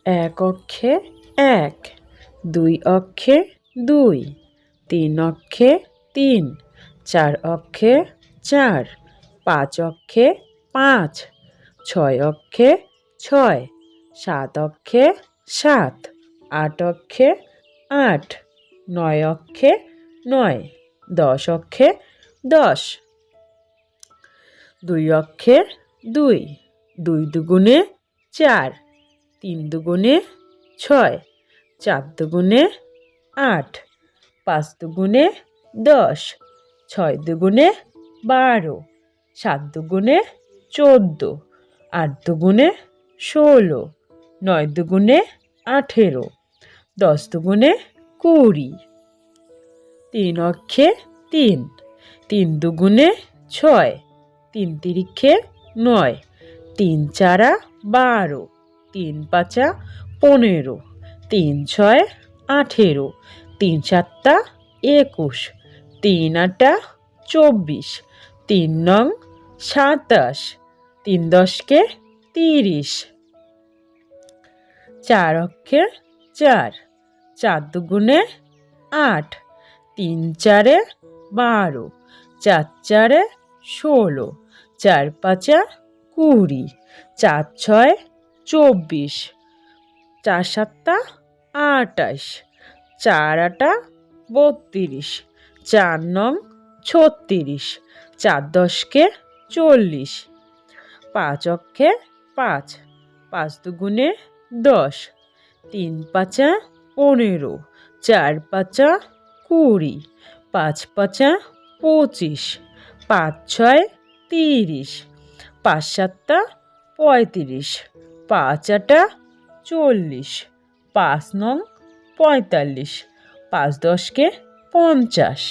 এক অক্ষে এক, দুই অক্ষে দুই, তিন অক্ষে তিন, চার অক্ষে চার, পাঁচ অক্ষে পাঁচ, ছয় অক্ষে ছয়, সাত অক্ষে সাত, আট অক্ষে আট, নয় অক্ষে নয়, দশ অক্ষে দশ। দুই অক্ষে দুই, দুই দুগুণে চার, তিন দুগুণে ছয়, চার দুগুণে আট, পাঁচ দুগুণে দশ, ছয় দুগুণে 12, সাত দুগুণে 14, আট দুগুণে 16, নয় দুগুণে 18, দশ দুগুণে 20। তিন অক্ষে তিন, তিন দুগুণে ছয়, তিন তিরিক্ষে নয়, তিন চারা 12, তিন পাঁচা 15, তিন ছয় 18, তিন সাতটা 21, তিন আটা 24, তিন নং 27, তিন দশকে 30। চার অক্ষে চার, চার দুগুণে 8, তিন চারে 12, চার চারে 16, চার পাঁচা 20, চার ছয় 24, চার সাতটা 28, চার আটা 32, চার নং 36, চার দশকে 40। পাঁচ অক্ষে পাঁচ, পাঁচ দুগুণে 10, তিন পাঁচা 15, চার পাঁচা 20, পাঁচ পাঁচা 25, পাঁচ ছয় 30, পাঁচ সাতটা 35, পাঁচ আটা 40, পাঁচ নং 45, পাঁচ দশকে 50।